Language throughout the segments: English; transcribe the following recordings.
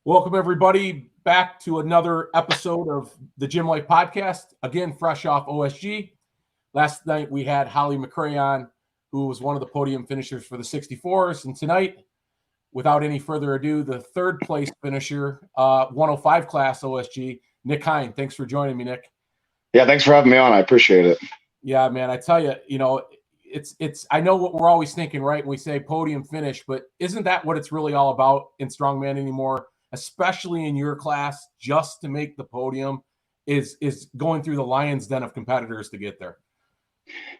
Welcome, everybody, back to another episode of the Gym Life Podcast. Again, fresh off OSG. Last night, we had Holly McCray on, who was one of the podium finishers for the 64s. And tonight, without any further ado, the third place finisher, 105 class OSG, Nick Hein. Thanks for joining me, Nick. Yeah, thanks for having me on. I appreciate it. Yeah, man, I tell you, it's I know what we're always thinking, right? When we say podium finish, but isn't that what it's really all about in strongman anymore? Especially in your class, just to make the podium is going through the lion's den of competitors to get there.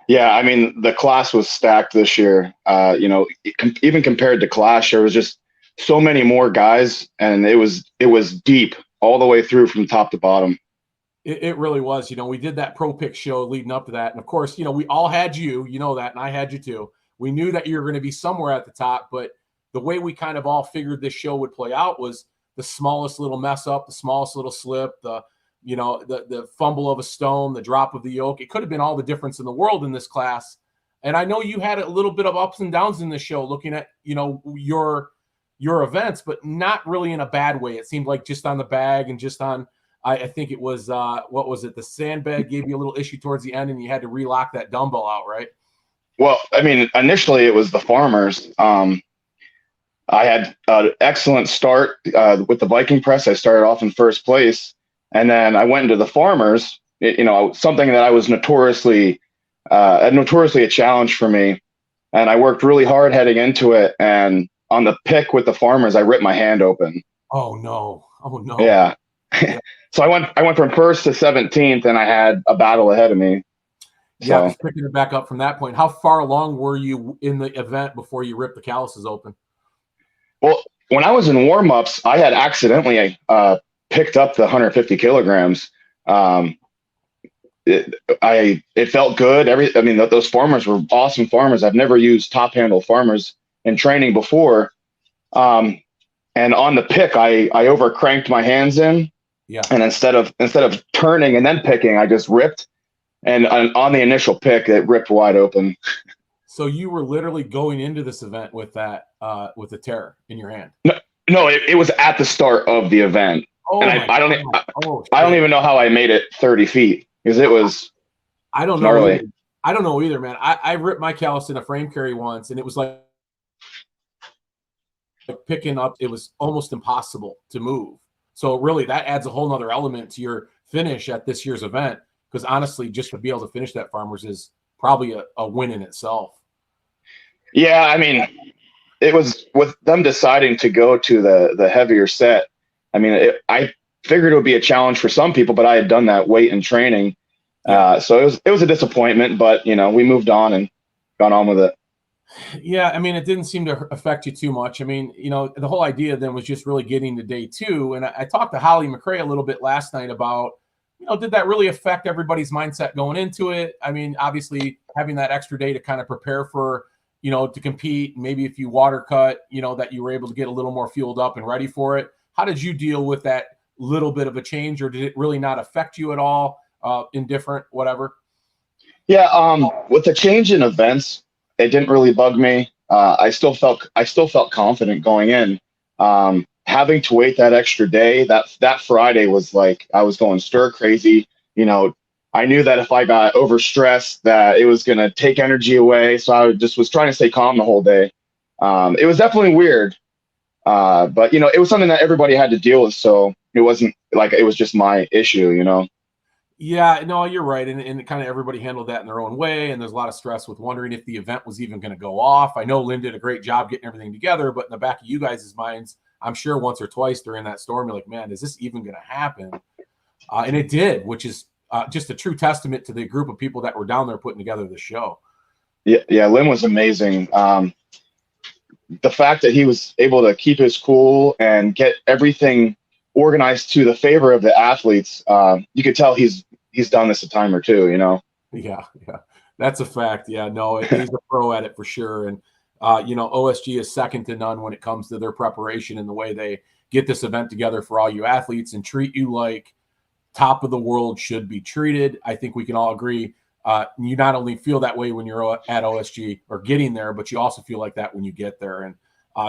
Yeah, I mean, the class was stacked this year. Even compared to Clash, there was just so many more guys, and it was deep all the way through from top to bottom. It really was. We did that pro pick show leading up to that. And of course, we all had you, that, and I had you too. We knew that you were going to be somewhere at the top, but the way we kind of all figured this show would play out was the smallest little mess up, the smallest little slip, the fumble of a stone, the drop of the yoke. It could have been all the difference in the world in this class. And I know you had a little bit of ups and downs in this show looking at, your events, but not really in a bad way. It seemed like just on the bag and just on, I think it was, what was it? The sandbag gave you a little issue towards the end and you had to relock that dumbbell out, right? Well, I mean, initially it was the farmers. I had an excellent start with the Viking press. I started off in first place, and then I went into the farmers. Something that I was notoriously a challenge for me, and I worked really hard heading into it. And on the pick with the farmers, I ripped my hand open. Oh no! Oh no! Yeah. So I went from first to 17th, and I had a battle ahead of me. Yeah, just picking it back up from that point. How far along were you in the event before you ripped the calluses open? Well, when I was in warm-ups, I had accidentally picked up the 150 kilograms. It felt good. Those farmers were awesome farmers. I've never used top handle farmers in training before. And on the pick, I overcranked my hands in. Yeah. And instead of turning and then picking, I just ripped. And on the initial pick, it ripped wide open. So you were literally going into this event with that, with the tear in your hand? No, it was at the start of the event. Oh, and I don't even know how I made it 30 feet because it was. I don't know. Gnarly. I don't know either, man. I ripped my callus in a frame carry once, and it was like picking up. It was almost impossible to move. So really, that adds a whole nother element to your finish at this year's event. Because honestly, just to be able to finish that farmers is probably a win in itself. Yeah, I mean, it was with them deciding to go to the heavier set. I mean, I figured it would be a challenge for some people, but I had done that weight in training. So it was a disappointment, but, we moved on and gone on with it. Yeah, I mean, it didn't seem to affect you too much. I mean, the whole idea then was just really getting to day two. And I talked to Holly McCray a little bit last night about, did that really affect everybody's mindset going into it? I mean, obviously having that extra day to kind of prepare for, to compete, maybe if you water cut, that you were able to get a little more fueled up and ready for it. How did you deal with that little bit of a change, or did it really not affect you at all? Indifferent, whatever? Yeah. With the change in events, it didn't really bug me. I still felt confident going in. Having to wait that extra day, that Friday was like I was going stir crazy. I knew that if I got overstressed, that it was going to take energy away. So I just was trying to stay calm the whole day. It was definitely weird, but it was something that everybody had to deal with. So it wasn't like it was just my issue. Yeah, no, you're right. And kind of everybody handled that in their own way. And there's a lot of stress with wondering if the event was even going to go off. I know Lynn did a great job getting everything together, but in the back of you guys' minds, I'm sure once or twice during that storm, you're like, man, is this even going to happen? And it did, which is just a true testament to the group of people that were down there putting together the show. Yeah, Lynn was amazing. The fact that he was able to keep his cool and get everything organized to the favor of the athletes, you could tell he's done this a time or two, Yeah, that's a fact. Yeah, no, he's a pro at it for sure. And OSG is second to none when it comes to their preparation and the way they get this event together for all you athletes and treat you like top of the world should be treated. I think we can all agree. You not only feel that way when you're at OSG or getting there, but you also feel like that when you get there. And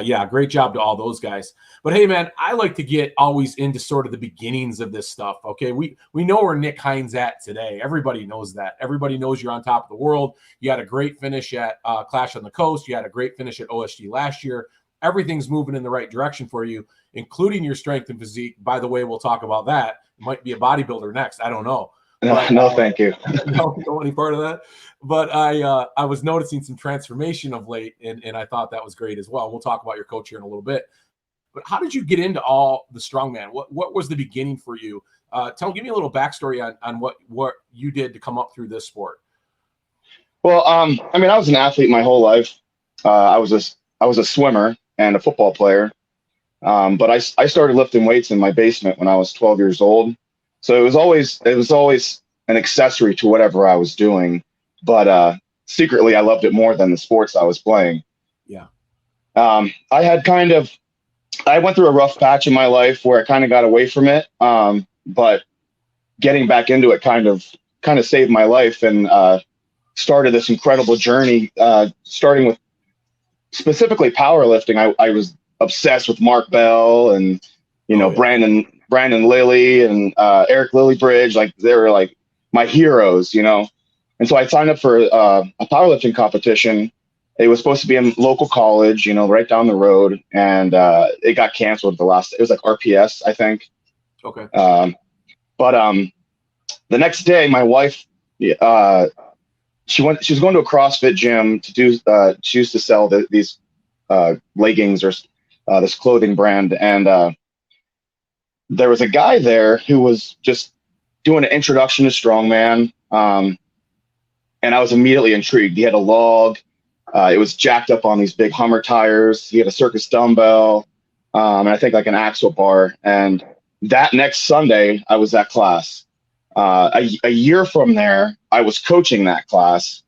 Yeah, great job to all those guys. But hey, man, I like to get always into sort of the beginnings of this stuff. Okay, we know where Nick Hines at today. Everybody knows that. Everybody knows you're on top of the world. You had a great finish at Clash on the Coast. You had a great finish at OSG last year. Everything's moving in the right direction for you, including your strength and physique. By the way, we'll talk about that. You might be a bodybuilder next. I don't know. But, no, thank you. No, don't want any part of that. But I was noticing some transformation of late, and I thought that was great as well. We'll talk about your coach here in a little bit. But how did you get into all the strongman? What was the beginning for you? Give me a little backstory on what you did to come up through this sport. Well, I mean, I was an athlete my whole life. I was a swimmer and a football player. But I started lifting weights in my basement when I was 12 years old. So it was always an accessory to whatever I was doing. But secretly, I loved it more than the sports I was playing. Yeah. I went through a rough patch in my life where I kind of got away from it. But getting back into it kind of saved my life and started this incredible journey, starting with specifically powerlifting. I was obsessed with Mark Bell and, Brandon Lilly and Eric Lillybridge. Like, they were like my heroes, And so I signed up for a powerlifting competition. It was supposed to be in local college, right down the road. And it got canceled it was like RPS, I think. Okay. But the next day, my wife, she was going to a CrossFit gym to do, she used to sell these leggings or this clothing brand. And there was a guy there who was just doing an introduction to strongman. And I was immediately intrigued. He had a log. It was jacked up on these big Hummer tires. He had a circus dumbbell, and I think like an axle bar. And that next Sunday, I was at class. A year from there, I was coaching that class.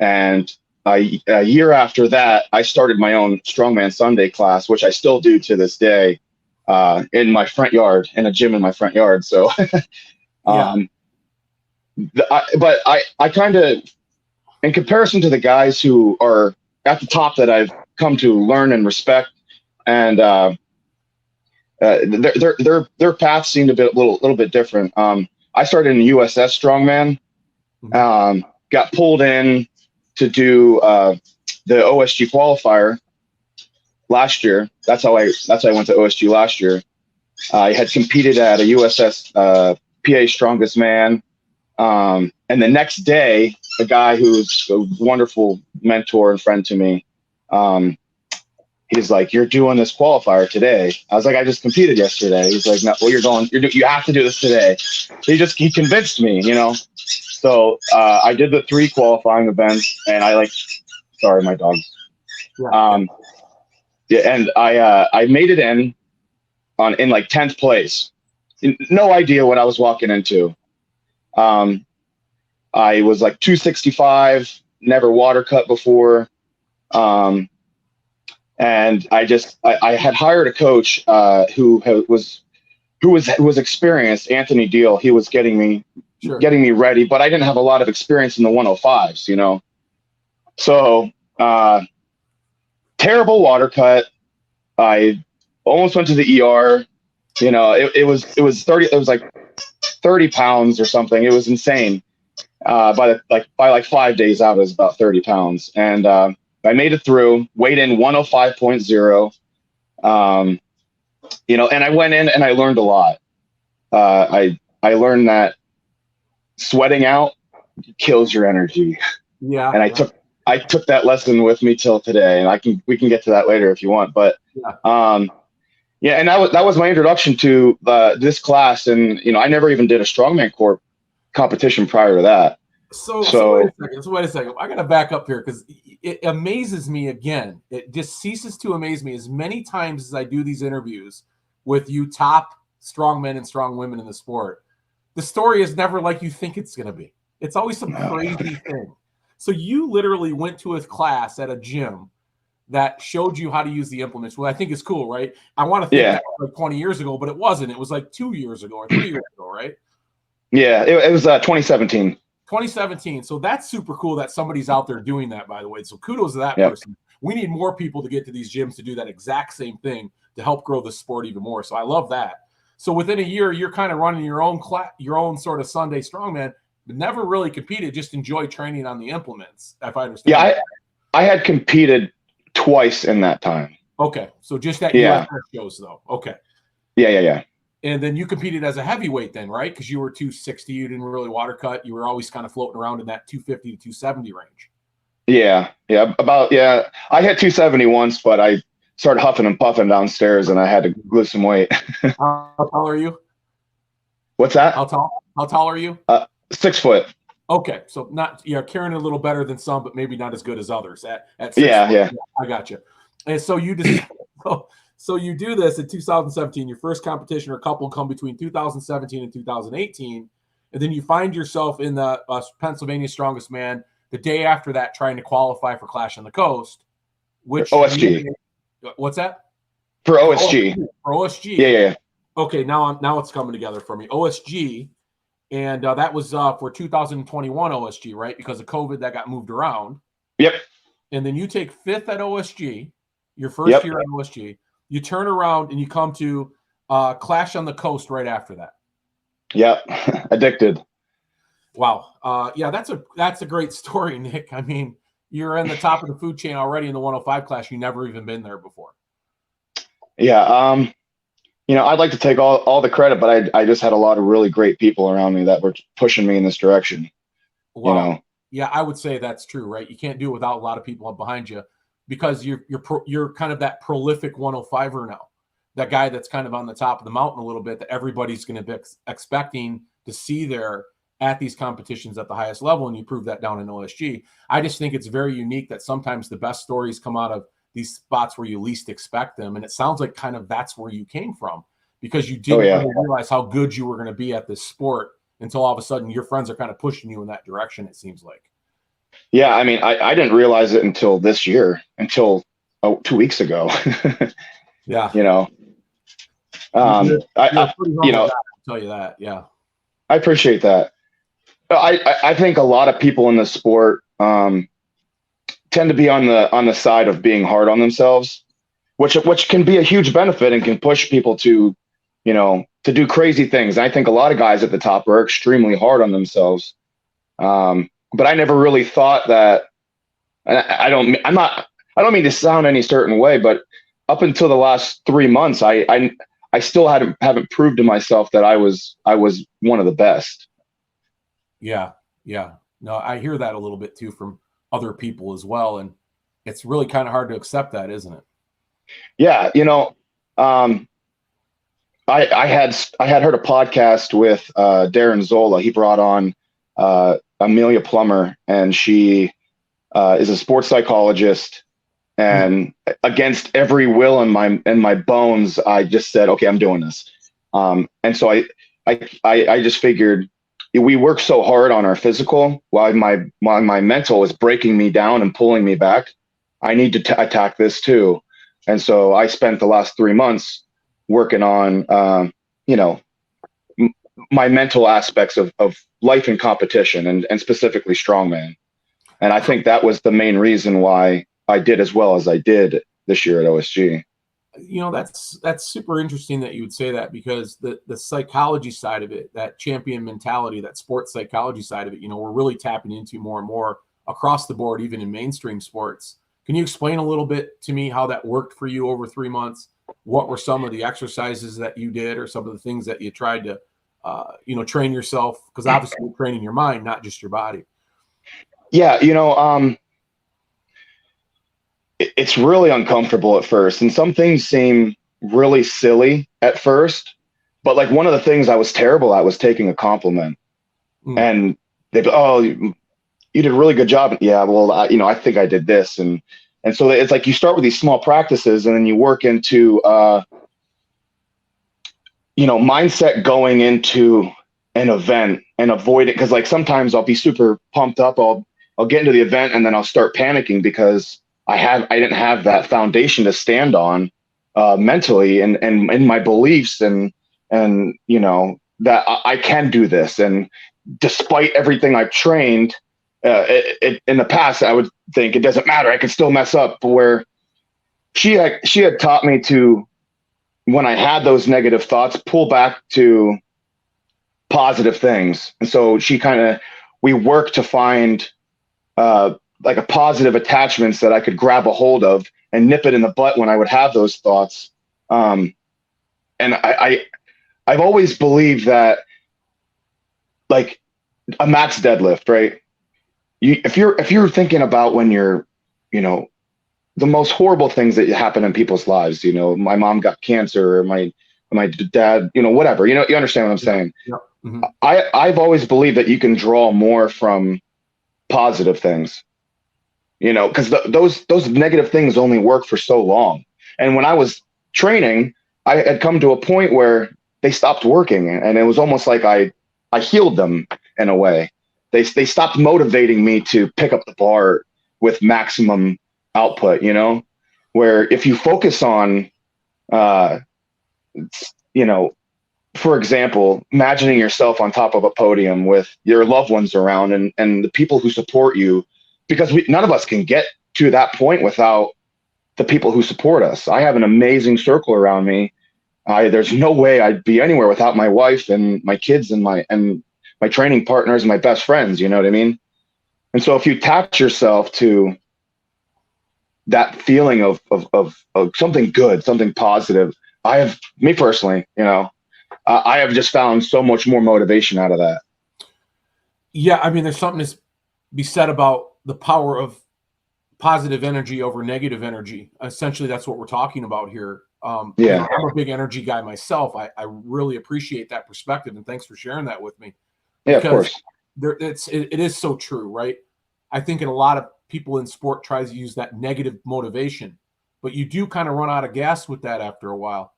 And a year after that, I started my own Strongman Sunday class, which I still do to this day, in my front yard, in a gym in my front yard. So, Yeah. But I kind of, in comparison to the guys who are at the top that I've come to learn and respect, and their paths seemed a little bit different. I started in USS Strongman, got pulled in to do the OSG qualifier last year. That's how I went to OSG last year. I had competed at a USS PA Strongest Man. And the next day, a guy who's a wonderful mentor and friend to me, he's like, "You're doing this qualifier today." I was like, "I just competed yesterday." He's like, "No, well, you have to do this today." He convinced me, So I did the 3 qualifying events, and sorry, my dog. Yeah. And I made it in like 10th place. No idea what I was walking into. I was like 265, never water cut before. And I had hired a coach who was experienced, Anthony Deal. He was getting me ready, but I didn't have a lot of experience in the 105s, So terrible water cut. I almost went to the ER. It was like 30 pounds or something. It was insane. By 5 days out, it was about 30 pounds. And I made it through, weighed in 105.0. And I went in and I learned a lot. I learned that sweating out kills your energy. Yeah. And I took that lesson with me till today, and we can get to that later if you want. But and that was my introduction to this class. And I never even did a Strongman Corp competition prior to that. So wait a second. I got to back up here because it amazes me again. It just ceases to amaze me as many times as I do these interviews with you top strong men and strong women in the sport. The story is never like you think it's going to be. It's always some crazy thing. So you literally went to a class at a gym that showed you how to use the implements. Well, I think it's cool, right? I want to think that was like 20 years ago, but it wasn't. It was like 2 years ago or 3 years ago, right? Yeah, it was 2017. 2017. So that's super cool that somebody's out there doing that, by the way. So kudos to that person. we need more people to get to these gyms to do that exact same thing to help grow the sport even more. So I love that. So within a year, you're kind of running your own sort of Sunday strongman, but never really competed, just enjoy training on the implements, if I understand. Yeah, I had competed twice in that time. Okay, so just at USF shows, though. Okay. Yeah. And then you competed as a heavyweight then, right? Because you were 260, you didn't really water cut. You were always kind of floating around in that 250 to 270 range. Yeah. I hit 270 once, but I started huffing and puffing downstairs, and I had to lose some weight. How tall are you? What's that? How tall are you? 6 foot. Okay, so not carrying a little better than some, but maybe not as good as others at 6 foot. Yeah. I got you. And so you just so you do this in 2017. Your first competition or couple come between 2017 and 2018, and then you find yourself in the Pennsylvania Strongest Man the day after that, trying to qualify for Clash on the Coast, which OSG. What's that? For OSG. For OSG. Yeah. Okay, now it's coming together for me. OSG, and that was for 2021 OSG, right? Because of COVID, that got moved around. Yep. And then you take 5th at OSG, your first year at OSG. You turn around and you come to Clash on the Coast right after that. Yep. Addicted. Wow. Yeah, that's a great story, Nick. I mean, you're in the top of the food chain already in the 105 class. You never even been there before. Yeah. I'd like to take all the credit, but I just had a lot of really great people around me that were pushing me in this direction. Wow. Yeah, I would say that's true, right? You can't do it without a lot of people behind you, because you're kind of that prolific 105er now, that guy that's kind of on the top of the mountain a little bit that everybody's going to be expecting to see there at these competitions at the highest level, and you prove that down in OSG. I just think it's very unique that sometimes the best stories come out of these spots where you least expect them, and it sounds like kind of that's where you came from, because you didn't really realize how good you were going to be at this sport until all of a sudden your friends are kind of pushing you in that direction, it seems like. Yeah, I mean, I didn't realize it until this year, until 2 weeks ago. Yeah. I'll tell you that. Yeah. I appreciate that. I think a lot of people in the sport tend to be on the side of being hard on themselves, which can be a huge benefit and can push people to do crazy things. And I think a lot of guys at the top are extremely hard on themselves. But I never really thought that. I don't mean to sound any certain way, but up until the last 3 months, I still haven't proved to myself that I was one of the best. Yeah. No, I hear that a little bit too from other people as well, and it's really kind of hard to accept that, isn't it? Yeah, I had heard a podcast with Darren Zola. He brought on Amelia Plummer, and she is a sports psychologist. And against every will in my bones, I just said, okay, I'm doing this. And so I just figured, we work so hard on our physical while my mental is breaking me down and pulling me back. I need to attack this too. And so I spent the last 3 months working on, my mental aspects of life and competition, and specifically strongman. And I think that was the main reason why I did as well as I did this year at OSG. That's super interesting that you would say that, because the psychology side of it, that champion mentality, that sports psychology side of it, we're really tapping into more and more across the board, even in mainstream sports. Can you explain a little bit to me how that worked for you over 3 months? What were some of the exercises that you did, or some of the things that you tried to, train yourself? Because obviously you're training your mind, not just your body. Yeah, it's really uncomfortable at first, and some things seem really silly at first. But like, one of the things I was terrible at was taking a compliment, and they'd be, "Oh, you did a really good job." Yeah, well, I think I did this, and so it's like you start with these small practices, and then you work into mindset going into an event, and avoid it, because like sometimes I'll be super pumped up, I'll get into the event, and then I'll start panicking because I didn't have that foundation to stand on mentally, and in my beliefs, and that I can do this. And despite everything I've trained, In the past, I would think it doesn't matter. I can still mess up. But where she had taught me to, when I had those negative thoughts, pull back to positive things. And so we worked to find like a positive attachments that I could grab a hold of and nip it in the butt when I would have those thoughts. And I've always believed that, like, a max deadlift, right? If you're thinking about when you're, the most horrible things that happen in people's lives, my mom got cancer, or my dad, whatever, you understand what I'm saying? Yeah. Mm-hmm. I've always believed that you can draw more from positive things, because those negative things only work for so long. And when I was training, I had come to a point where they stopped working, and it was almost like I healed them in a way. They stopped motivating me to pick up the bar with maximum output, where if you focus on, for example, imagining yourself on top of a podium with your loved ones around and the people who support you, because none of us can get to that point without the people who support us. I have an amazing circle around me. There's no way I'd be anywhere without my wife and my kids and my training partners and my best friends. You know what I mean? And so if you attach yourself to that feeling of something good, something positive, me personally, I have just found so much more motivation out of that. Yeah, I mean, there's something to be said about the power of positive energy over negative energy. Essentially, that's what we're talking about here. Yeah, I'm a big energy guy myself. I really appreciate that perspective, and thanks for sharing that with me. Yeah, of course. It is so true, right? I think in a lot of people in sport tries to use that negative motivation, but you do kind of run out of gas with that after a while,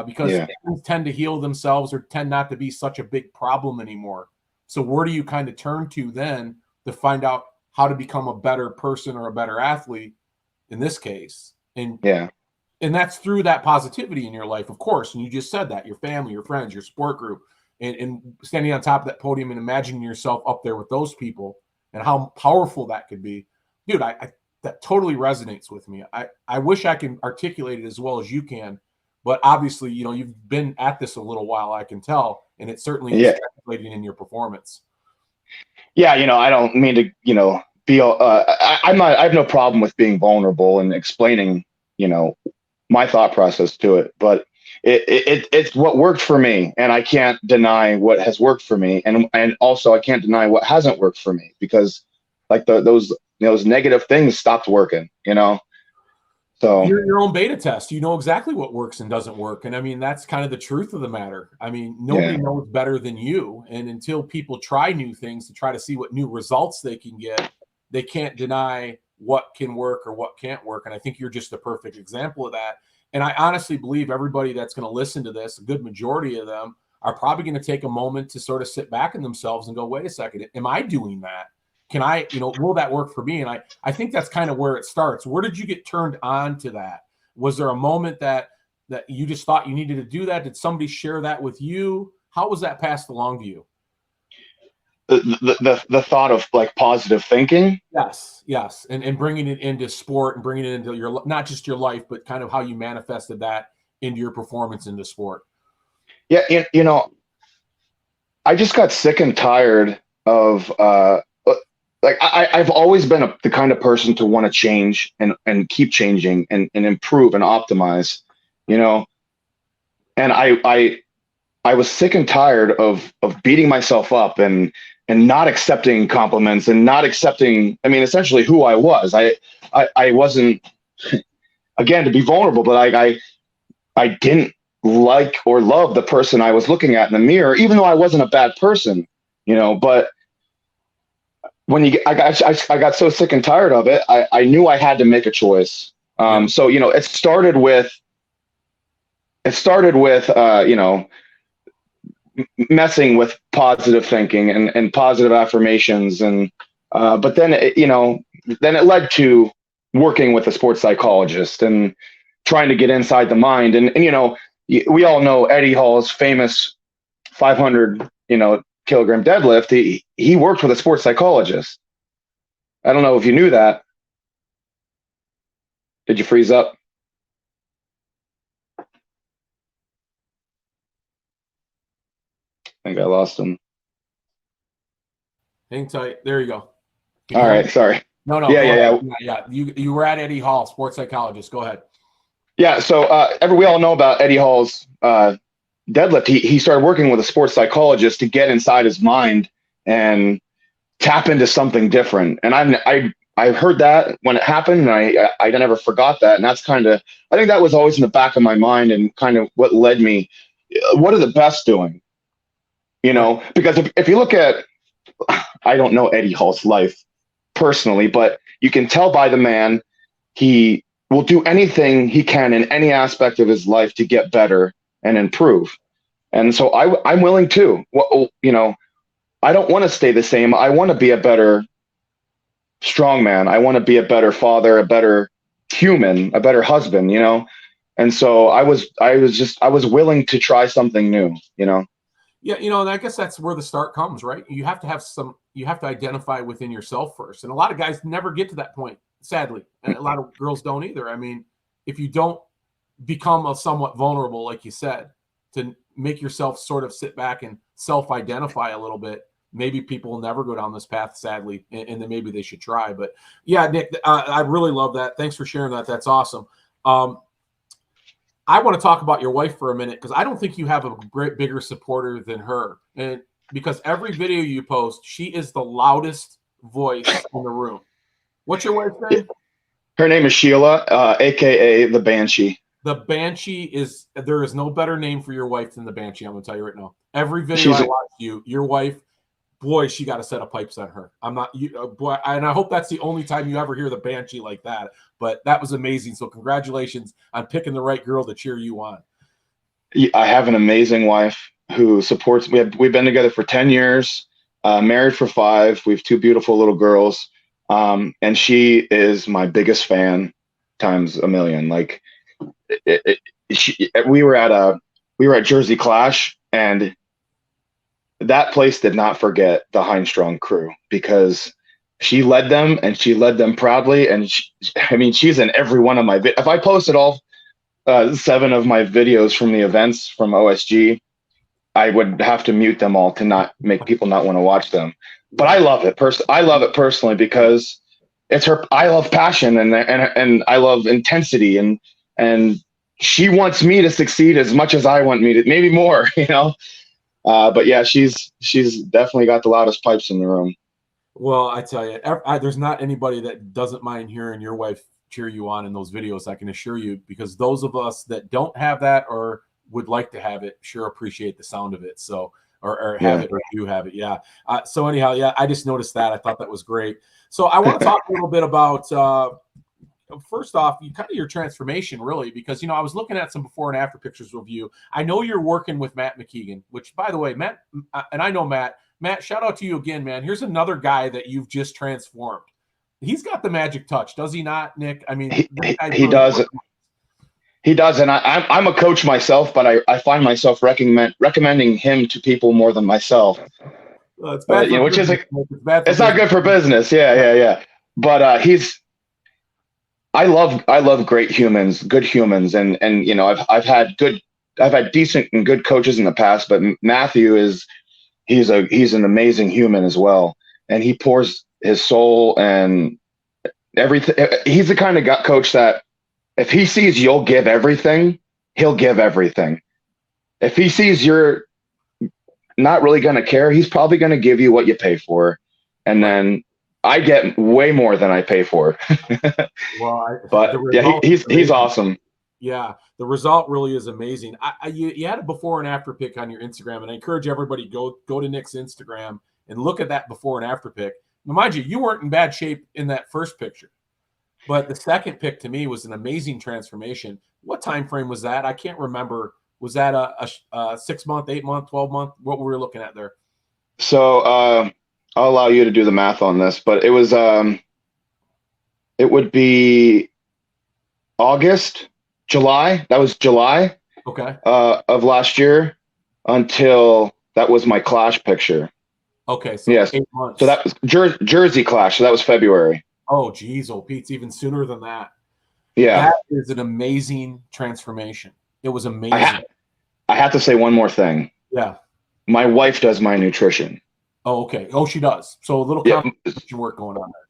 because things tend to heal themselves or tend not to be such a big problem anymore. So where do you kind of turn to then to find out how to become a better person or a better athlete in this case? And that's through that positivity in your life, of course. And you just said that, your family, your friends, your sport group, and standing on top of that podium and imagining yourself up there with those people and how powerful that could be. Dude, that totally resonates with me. I wish I can articulate it as well as you can, but obviously, you've been at this a little while, I can tell, and it certainly is translating in your performance. Yeah, I don't mean to, be. I have no problem with being vulnerable and explaining, my thought process to it, but it's what worked for me, and I can't deny what has worked for me, and also I can't deny what hasn't worked for me, because like those negative things stopped working, So you're your own beta test. You know exactly what works and doesn't work. And I mean, that's kind of the truth of the matter. I mean, nobody knows better than you. And until people try new things to try to see what new results they can get, they can't deny what can work or what can't work. And I think you're just a perfect example of that. And I honestly believe everybody that's going to listen to this, a good majority of them, are probably going to take a moment to sort of sit back in themselves and go, wait a second, am I doing that? Can I, will that work for me? And I think that's kind of where it starts. Where did you get turned on to that? Was there a moment that you just thought you needed to do that? Did somebody share that with you? How was that passed along to you? The thought of like positive thinking. Yes. And bringing it into sport and bringing it into your, not just your life, but kind of how you manifested that into your performance into sport. Yeah. I just got sick and tired of, like I've always been the kind of person to want to change and keep changing and improve and optimize, and I was sick and tired of beating myself up and not accepting compliments and not accepting, I mean, essentially who I was. I wasn't, again, to be vulnerable, but I didn't like or love the person I was looking at in the mirror, even though I wasn't a bad person, but when I got so sick and tired of it, I knew I had to make a choice. So, it started with, messing with positive thinking and positive affirmations. But then, then it led to working with a sports psychologist and trying to get inside the mind. And we all know Eddie Hall's famous 500, kilogram deadlift. He worked with a sports psychologist. I don't know if you knew that. Did you freeze up? I think I lost him. Hang tight. There you go. Can you All hear me? right, sorry. No, Yeah, go yeah, ahead. yeah. Yeah. You were at Eddie Hall, sports psychologist. Go ahead. Yeah, so we all know about Eddie Hall's deadlift. He started working with a sports psychologist to get inside his mind and tap into something different. And I heard that when it happened, and I never forgot that. And that's kind of, I think that was always in the back of my mind and kind of what led me. What are the best doing? You Right. know, because if you look at, I don't know Eddie Hall's life personally, but you can tell by the man, he will do anything he can in any aspect of his life to get better and improve. And so I'm willing to. Well, you know, I don't want to stay the same. I want to be a better strongman. I want to be a better father, a better human, a better husband. You know, and so I was willing to try something new. You know. Yeah, and I guess that's where the start comes, right? You have to have you have to identify within yourself first. And a lot of guys never get to that point, sadly. And a lot of girls don't either. I mean, if you don't become a somewhat vulnerable, like you said, to make yourself sort of sit back and self-identify a little bit, maybe people will never go down this path, sadly, and then maybe they should try. But yeah, Nick, I really love that. Thanks for sharing that. That's awesome. I want to talk about your wife for a minute because I don't think you have a great bigger supporter than her. And because every video you post, she is the loudest voice in the room. What's your wife's name? Her name is Sheila, aka the Banshee. The Banshee is, there is no better name for your wife than the Banshee. I'm gonna tell you right now. Every video I watch your wife, boy, she got a set of pipes on her. I'm not, boy, and I hope that's the only time you ever hear the Banshee like that. But that was amazing. So congratulations on picking the right girl to cheer you on. I have an amazing wife who supports. We've been together for 10 years, married for 5. We have 2 beautiful little girls, and she is my biggest fan times a million. Like we were at Jersey Clash, and that place did not forget the Heinstrong crew because she led them and she led them proudly. And I mean, she's in every one of my. If I posted all 7 of my videos from the events from OSG, I would have to mute them all to not make people not want to watch them. But I love it. I love it personally because it's her. I love passion and I love intensity and she wants me to succeed as much as I want me to, maybe more. You know. But yeah, she's definitely got the loudest pipes in the room. Well, I tell you, there's not anybody that doesn't mind hearing your wife cheer you on in those videos. I can assure you, because those of us that don't have that or would like to have it sure appreciate the sound of it. So, or have it or do have it. Yeah. So anyhow, yeah, I just noticed that. I thought that was great. So I want to talk a little bit about, first off, kind of your transformation, really, because I was looking at some before and after pictures of you. I know you're working with Matt McKeegan, which, by the way, Matt, and I know Matt. Matt, shout out to you again, man. Here's another guy that you've just transformed. He's got the magic touch, does he not, Nick? I mean, he does. He does, and I'm a coach myself, but I find myself recommending him to people more than myself. It's bad for which business. It's not good for business. Yeah. But I love great humans, good humans, and I've had decent and good coaches in the past, but Matthew he's an amazing human as well, and he pours his soul and everything. He's the kind of coach that if he sees you'll give everything, he'll give everything. If he sees you're not really going to care, he's probably going to give you what you pay for, and then I get way more than I pay for. But yeah, he's awesome. Yeah, the result really is amazing. You had a before and after pic on your Instagram, and I encourage everybody go to Nick's Instagram and look at that before and after pic. Now, mind you weren't in bad shape in that first picture, but the second pic to me was an amazing transformation. What time frame was that? I can't remember. Was that a 6 month, 8 month, 12 month? What were we looking at there? So I'll allow you to do the math on this, but it was it would be August, July. That was July. Okay. Of last year until that was my Clash picture. Okay, so Yes. 8 months. So that was Jersey Clash. So that was February. Oh, geez, oh, Pete's even sooner than that. Yeah. That is an amazing transformation. It was I amazing. ha- I have to say one more thing. Yeah. My wife does my nutrition. Oh, okay. Oh, she does. So a little Yeah. competition work going on there.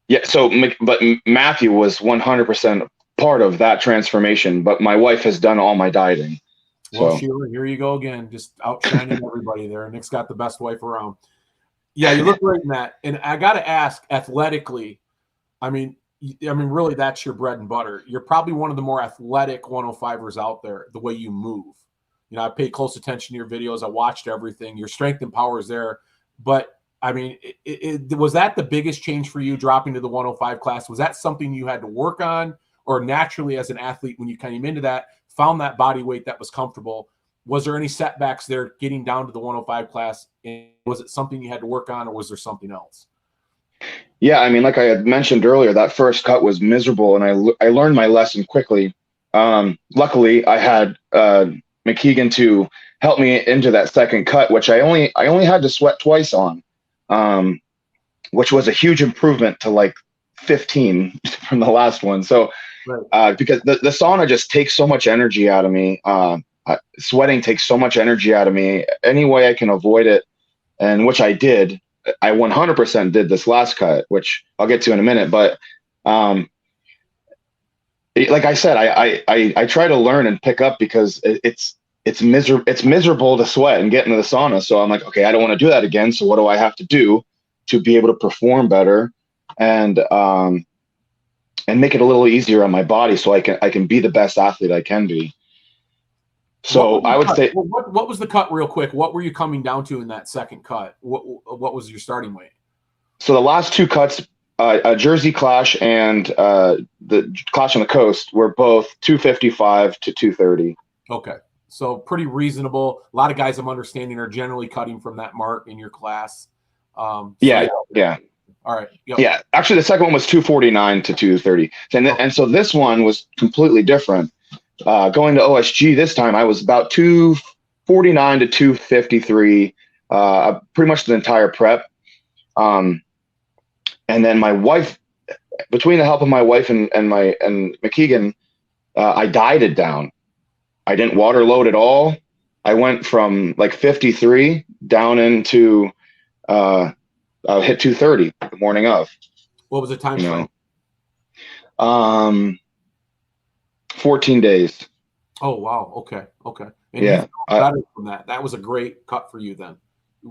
Yeah. So, but Matthew was 100% part of that transformation, but my wife has done all my dieting. Well, So, Sheila, here you go again, just outshining everybody there. Nick's got the best wife around. Yeah, you look great in that. And I got to ask, athletically, really, that's your bread and butter. You're probably one of the more athletic 105ers out there, the way you move. I paid close attention to your videos. I watched everything. Your strength and power is there. But, was that the biggest change for you dropping to the 105 class? Was that something you had to work on? Or naturally, as an athlete, when you came into that, found that body weight that was comfortable? Was there any setbacks there getting down to the 105 class? And was it something you had to work on, or was there something else? yeah, I mean, like I had mentioned earlier, that first cut was miserable, and I learned my lesson quickly. Luckily, I had McKeegan to help me into that second cut, which I only had to sweat twice on, which was a huge improvement to like 15 from the last one. So Right. because the sauna just takes so much energy out of me. Sweating takes so much energy out of me. Any way I can avoid it, and which I did. I 100% did this last cut, which I'll get to in a minute. But like I said, I try to learn and pick up because it's miserable to sweat and get into the sauna. So I'm like, okay, I don't want to do that again. So what do I have to do to be able to perform better and make it a little easier on my body so I can be the best athlete I can be. So I would say, what was the cut, real quick? What were you coming down to in that second cut? What was your starting weight? so the last two cuts, a Jersey Clash and the Clash on the Coast, were both 255 to 230. Okay, so pretty reasonable. A lot of guys I'm understanding are generally cutting from that mark in your class. Yeah. All right. Yep. Yeah. Actually, the second one was 249 to 230, and so this one was completely different. Going to OSG this time, I was about 249 to 253, pretty much the entire prep. And then my wife, between the help of my wife and McKeegan, I dieted down. I didn't water load at all. I went from like 53 down into hit 230 the morning of. What was the time frame? 14 days. Oh, wow. Okay. And yeah, better from that. That was a great cut for you then.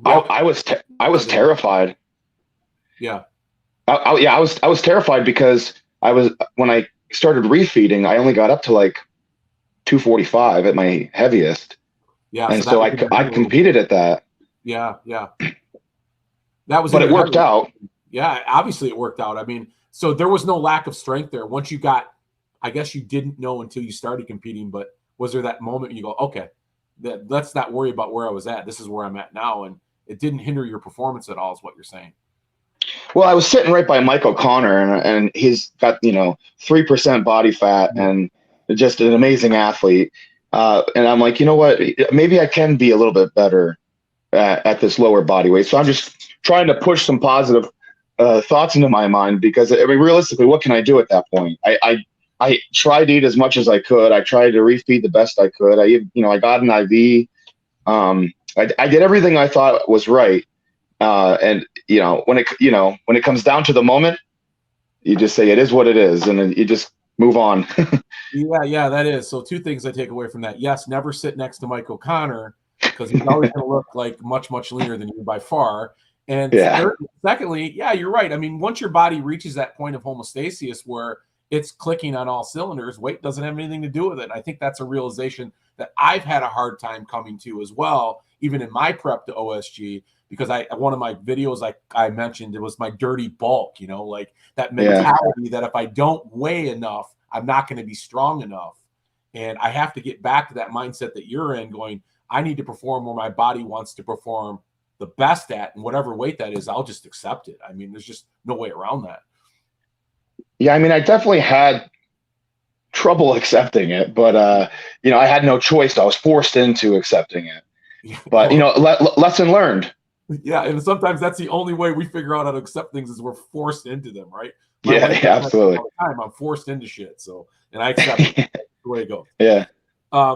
I was terrified. Yeah. I was terrified because when I started refeeding, I only got up to like 245 at my heaviest. Yeah. And so I competed at that. Yeah. That was, but it worked out. Yeah, obviously it worked out. So there was no lack of strength there. Once you got, I guess you didn't know until you started competing, but was there that moment you go, okay, let's not worry about where I was at. This is where I'm at now. And it didn't hinder your performance at all, is what you're saying. Well, I was sitting right by Mike O'Connor, and he's got 3% body fat and just an amazing athlete. And I'm like, you know what? Maybe I can be a little bit better at this lower body weight. So I'm just trying to push some positive thoughts into my mind because realistically, what can I do at that point? I tried to eat as much as I could. I tried to refeed the best I could. I got an IV. I did everything I thought was right. And when it comes down to the moment, you just say it is what it is, and then you just move on. Yeah, that is. So two things I take away from that. Yes, never sit next to Mike O'Connor because he's always going to look like much leaner than you by far. And secondly, yeah, you're right. Once your body reaches that point of homeostasis where it's clicking on all cylinders, weight doesn't have anything to do with it. I think that's a realization that I've had a hard time coming to as well, even in my prep to OSG, because one of my videos I mentioned, it was my dirty bulk, like that mentality that if I don't weigh enough, I'm not going to be strong enough. And I have to get back to that mindset that you're in, going, I need to perform where my body wants to perform the best at, and whatever weight that is, I'll just accept it. There's just no way around that. Yeah, I definitely had trouble accepting it, but I had no choice. I was forced into accepting it. But lesson learned. Yeah, and sometimes that's the only way we figure out how to accept things is we're forced into them, right? My Yeah, wife yeah, says that absolutely. all the time. I'm forced into shit, so and I accept it. That's the way it goes. Yeah.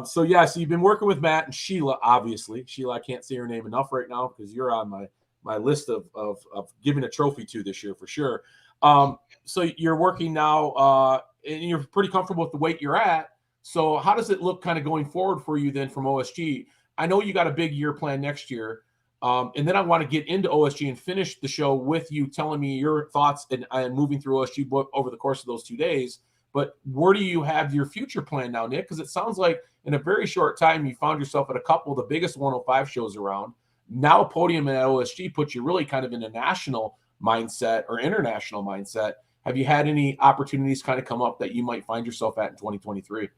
So yeah, so you've been working with Matt and Sheila, obviously. Sheila, I can't say her name enough right now because you're on my list of giving a trophy to this year for sure. So you're working now, and you're pretty comfortable with the weight you're at. So how does it look kind of going forward for you then from OSG? I know you got a big year plan next year. And then I want to get into OSG and finish the show with you telling me your thoughts and moving through OSG book over the course of those 2 days. But where do you have your future plan now, Nick? Because it sounds like in a very short time, you found yourself at a couple of the biggest 105 shows around. Now, podium at OSG puts you really kind of in a national mindset or international mindset. Have you had any opportunities kind of come up that you might find yourself at in 2023?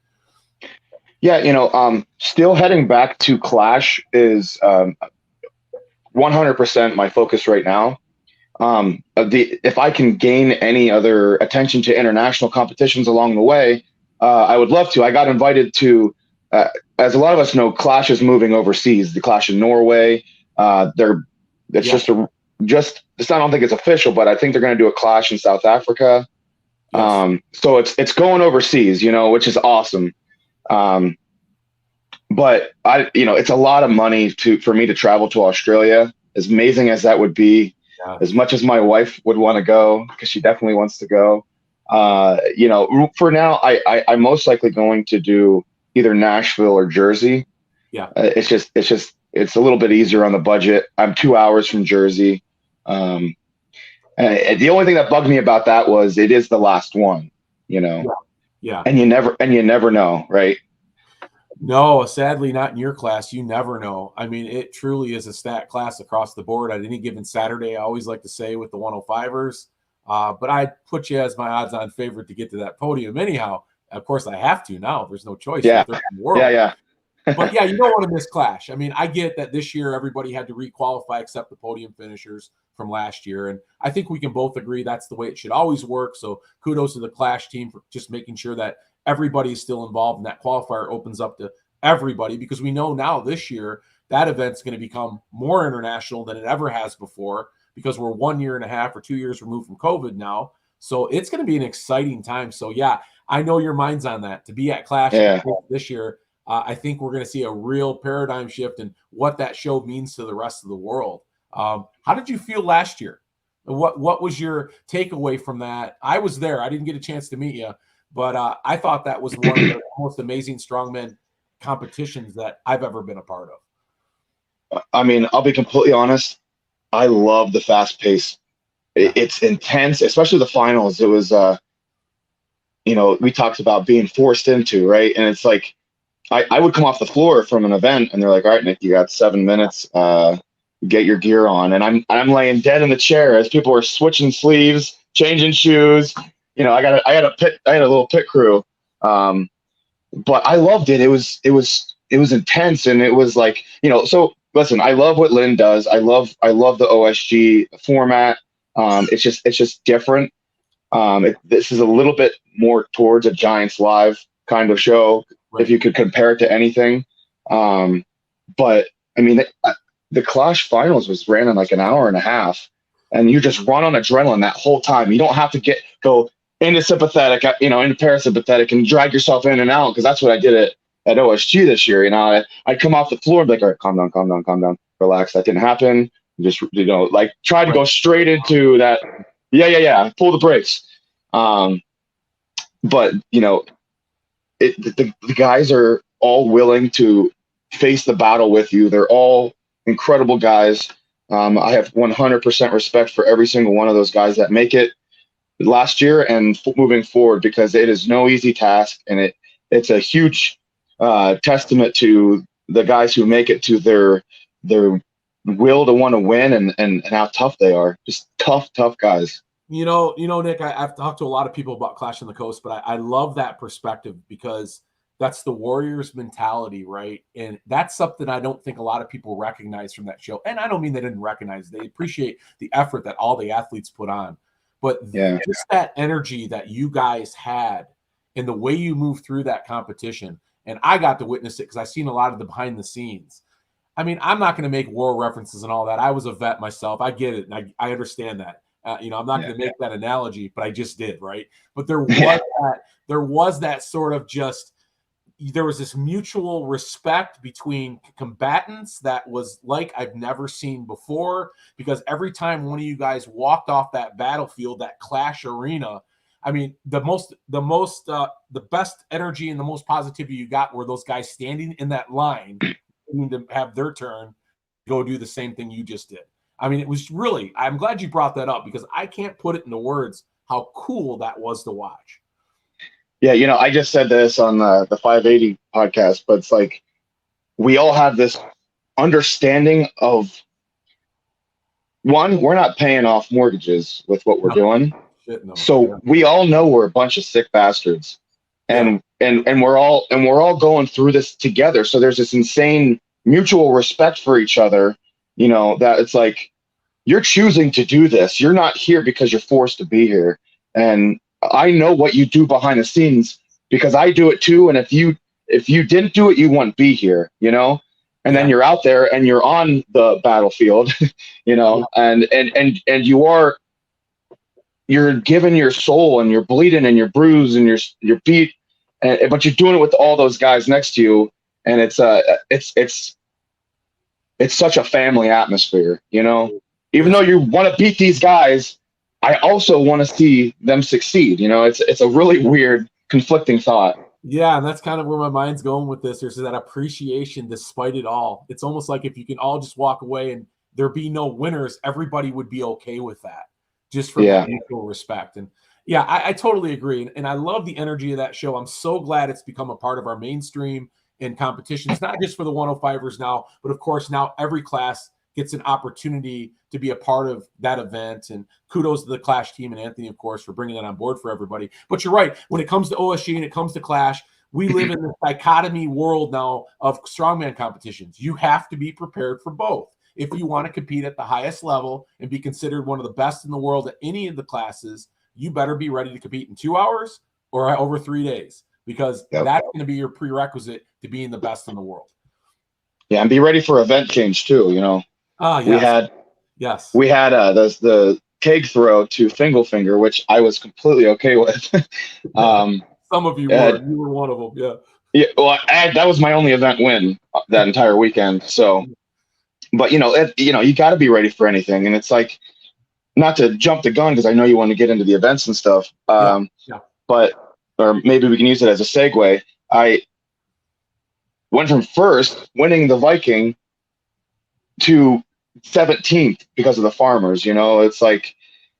Yeah, still heading back to Clash is 100% my focus right now. If I can gain any other attention to international competitions along the way, I would love to. I got invited to, as a lot of us know, Clash is moving overseas. The Clash in Norway. They're it's Yeah. just I don't think it's official, but I think they're going to do a Clash in South Africa. Yes. So it's going overseas, which is awesome. But it's a lot of money for me to travel to Australia. As amazing as that would be, Yeah. as much as my wife would want to go, because she definitely wants to go. For now, I'm most likely going to do either Nashville or Jersey. Yeah. It's a little bit easier on the budget. I'm 2 hours from Jersey. And the only thing that bugged me about that was it is the last one, Yeah. Yeah. and you never know, right? No, sadly, not in your class. You never know. I mean, it truly is a stat class across the board. At any given Saturday, I always like to say with the 105ers, but I put you as my odds-on favorite to get to that podium. Anyhow, of course, I have to now. There's no choice. Yeah, You're third in the world. yeah. But yeah, you don't want to miss Clash. I mean, I get that this year everybody had to requalify except the podium finishers from last year. And I think we can both agree that's the way it should always work. So kudos to the Clash team for just making sure that everybody's still involved and that qualifier opens up to everybody because we know now this year that event's going to become more international than it ever has before because we're 1 year and a half or 2 years removed from COVID now. So it's going to be an exciting time. So yeah, I know your mind's on that to be at Clash this year. I think we're going to see a real paradigm shift in what that show means to the rest of the world. How did you feel last year? What was your takeaway from that? I was there. I didn't get a chance to meet you, but I thought that was one of the most amazing strongman competitions that I've ever been a part of. I mean, I'll be completely honest. I love the fast pace. It's intense, especially the finals. It was, we talked about being forced into, right? And it's like, I would come off the floor from an event and they're like, all right, Nick, you got 7 minutes, get your gear on. And I'm laying dead in the chair as people are switching sleeves, changing shoes. I had a little pit crew. But I loved it. It was intense. And it was like, so listen, I love what Lynn does. I love the OSG format. It's just different. This is a little bit more towards a Giants Live kind of show. Right. If you could compare it to anything. But I mean, the Clash finals was ran in like an hour and a half and you just run on adrenaline that whole time. You don't have to go into sympathetic, into parasympathetic and drag yourself in and out. Cause that's what I did at OSG this year. I'd come off the floor and be like, all right, calm down, relax. That didn't happen. Just, like try to go straight into that. Yeah. Pull the brakes. But the guys are all willing to face the battle with you. They're all incredible guys. I have 100% respect for every single one of those guys that make it last year and moving forward because it is no easy task and it's a huge testament to the guys who make it to their will to want to win and how tough they are. Just tough guys. Nick, I've talked to a lot of people about Clash on the Coast, but I love that perspective because that's the Warriors mentality, right? And that's something I don't think a lot of people recognize from that show. And I don't mean they didn't recognize, they appreciate the effort that all the athletes put on. But just that energy that you guys had and the way you moved through that competition, and I got to witness it because I've seen a lot of the behind the scenes. I mean, I'm not going to make war references and all that. I was a vet myself. I get it. And I understand that. I'm not going to make that analogy, but I just did, right? But there was that sort of just, there was this mutual respect between combatants that was like I've never seen before, because every time one of you guys walked off that battlefield, that clash arena, I mean, the best energy and the most positivity you got were those guys standing in that line to have their turn go do the same thing you just did. I mean, it was really, I'm glad you brought that up, because I can't put it into words how cool that was to watch. Yeah, I just said this on the 580 podcast, but it's like we all have this understanding of, one, we're not paying off mortgages with what we're doing. So we all know we're a bunch of sick bastards. And we're all going through this together. So there's this insane mutual respect for each other, that it's like you're choosing to do this. You're not here because you're forced to be here. And I know what you do behind the scenes because I do it too. And if you didn't do it, you wouldn't be here, and then you're out there and you're on the battlefield, and you're giving your soul and you're bleeding and you're bruised and you're beat, but you're doing it with all those guys next to you. And it's such a family atmosphere, even though you want to beat these guys, I also want to see them succeed. It's a really weird, conflicting thought. Yeah, and that's kind of where my mind's going with this. There's that appreciation despite it all. It's almost like if you can all just walk away and there be no winners, everybody would be okay with that, just for mutual respect. And yeah, I totally agree. And I love the energy of that show. I'm so glad it's become a part of our mainstream in competitions, not just for the 105ers now, but of course now every class gets an opportunity to be a part of that event. And kudos to the Clash team and Anthony, of course, for bringing that on board for everybody. But you're right. When it comes to OSG and it comes to Clash, we live in this dichotomy world now of strongman competitions. You have to be prepared for both. If you want to compete at the highest level and be considered one of the best in the world at any of the classes, you better be ready to compete in 2 hours or over 3 days, because that's going to be your prerequisite to being the best in the world. Yeah, and be ready for event change too, Yes. We had the keg throw to Fingelfinger, which I was completely okay with. Some of you were. You were one of them. Yeah. Yeah. Well, that was my only event win that entire weekend. So, but you got to be ready for anything, and it's like, not to jump the gun because I know you want to get into the events and stuff. But or maybe we can use it as a segue. I went from first winning the Viking to 17th because of the farmers. It's like,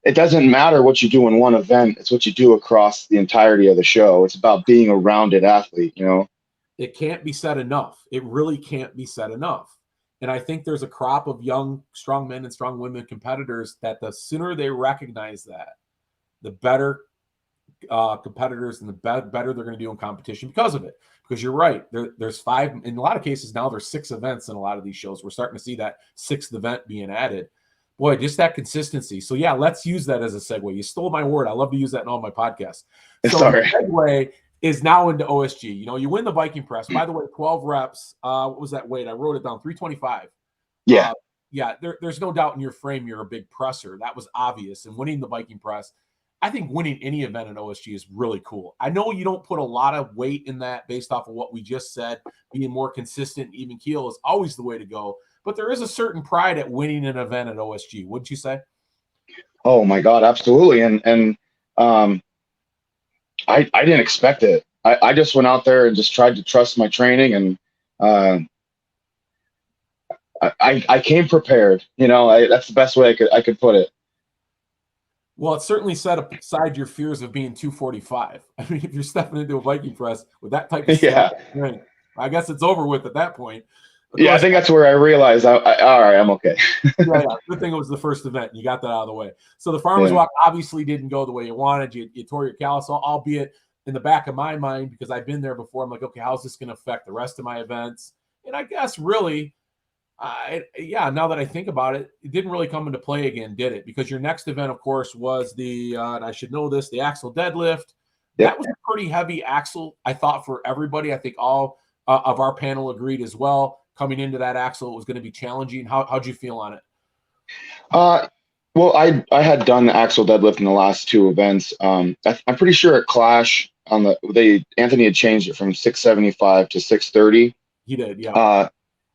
it doesn't matter what you do in one event. It's what you do across the entirety of the show. It's about being a rounded athlete, It can't be said enough. It really can't be said enough. And I think there's a crop of young, strong men and strong women competitors that the sooner they recognize that, the better competitors and the better they're going to do in competition because of it. Because you're right, there's 5, in a lot of cases now there's 6 events in a lot of these shows. We're starting to see that 6th event being added. Boy, just that consistency. So yeah, let's use that as a segue. You stole my word. I love to use that in all my podcasts. So the segue is now into OSG. You win the Viking press. By the way, 12 reps. What was that weight? I wrote it down, 325. Yeah. There's no doubt in your frame you're a big presser. That was obvious. And winning the Viking press, I think winning any event in OSG is really cool. I know you don't put a lot of weight in that based off of what we just said. Being more consistent, even keel is always the way to go. But there is a certain pride at winning an event at OSG, wouldn't you say? Oh my God, absolutely. And I didn't expect it. I just went out there and just tried to trust my training, and I came prepared. That's the best way I could put it. Well, it certainly set aside your fears of being 245. I mean, if you're stepping into a Viking press with that type of stuff, I guess it's over with at that point. I think that's where I realized, all right, I'm okay. Good thing it was the first event. You got that out of the way. So the Farmers Walk obviously didn't go the way you wanted. You tore your callus, albeit in the back of my mind, because I've been there before. I'm like, okay, how's this going to affect the rest of my events? And I guess really, now that I think about it, it didn't really come into play again, did it? Because your next event, of course, was the, and I should know this, the axle deadlift. That was a pretty heavy axle, I thought, for everybody. I think all of our panel agreed as well. coming into that axle, it was going to be challenging? How'd you feel on it? Well, I had done the axle deadlift in the last two events. I'm pretty sure at Clash Anthony had changed it from 675 to 630. He did, yeah.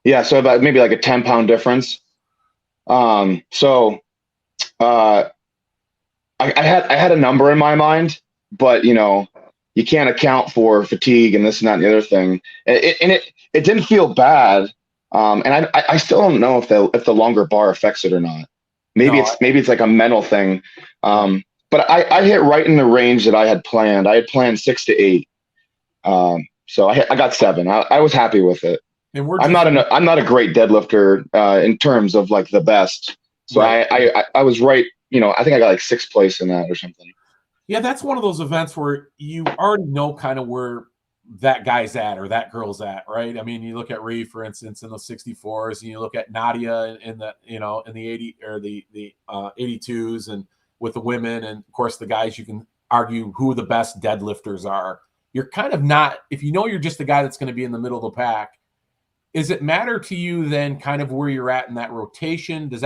Yeah, so about maybe like a 10-pound difference. So I had a number in my mind, but you can't account for fatigue and this and that and the other thing. It didn't feel bad. And I still don't know if the longer bar affects it or not. Maybe it's like a mental thing. But I hit right in the range that I had planned. I had planned 6 to 8. So I got 7. I was happy with it. And I'm not a great deadlifter in terms of like the best. So right. I was right. I think I got like 6th place in that or something. Yeah, that's one of those events where you already know kind of where that guy's at or that girl's at, right? I mean, you look at Ree, for instance, in the 64s, and you look at Nadia in the in the 80 or the 82s, and with the women, and of course the guys, you can argue who the best deadlifters are. You're kind of not, if you're just the guy that's going to be in the middle of the pack. Is it matter to you then kind of where you're at in that rotation? Is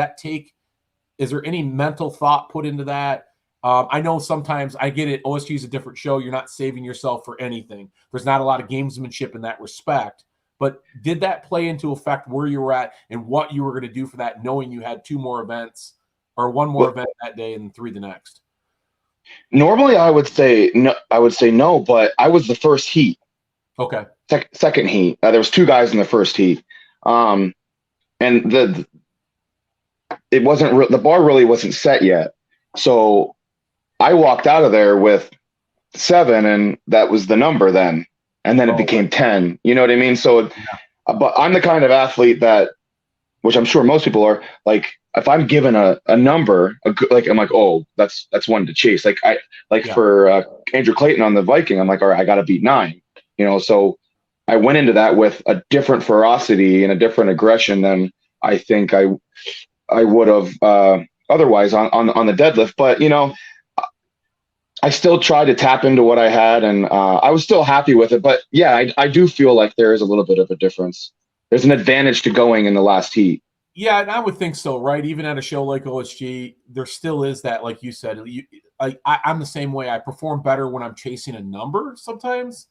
there any mental thought put into that? I know sometimes I get it. OSG is a different show. You're not saving yourself for anything. There's not a lot of gamesmanship in that respect. But did that play into effect where you were at and what you were going to do for that, knowing you had 2 more events or 1 more event that day and 3 the next? Normally, I would say no, but I was the first heat. Okay. Second heat. There was 2 guys in the first heat, and the bar really wasn't set yet. So I walked out of there with 7, and that was the number then. And then it became 10. You know what I mean? So, but I'm the kind of athlete that, which I'm sure most people are, like, if I'm given a number, I'm like, oh, that's one to chase. For Andrew Clayton on the Viking, I'm like, all right, I got to beat 9. So I went into that with a different ferocity and a different aggression than I think I would have otherwise on the deadlift. But I still tried to tap into what I had, and I was still happy with it. But yeah, I do feel like there is a little bit of a difference. There's an advantage to going in the last heat. Yeah, and I would think so, right? Even at a show like OSG, there still is that, like you said. I'm the same way. I perform better when I'm chasing a number sometimes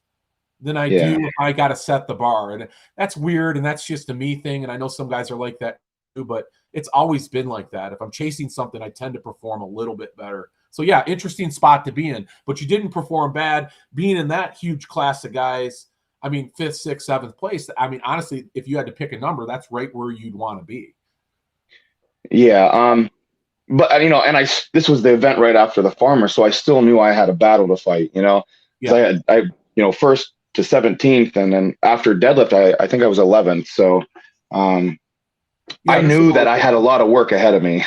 than I do if I got to set the bar. And that's weird, and that's just a me thing. And I know some guys are like that too, but it's always been like that. If I'm chasing something, I tend to perform a little bit better. So yeah, interesting spot to be in. But you didn't perform bad being in that huge class of guys. I mean, 5th, 6th, 7th place. I mean, honestly, if you had to pick a number, that's right where you'd want to be. Yeah. But this was the event right after the Farmer, so I still knew I had a battle to fight. Yeah. I first to 17th, and then after deadlift, I think I was 11th. So, I knew that I had a lot of work ahead of me.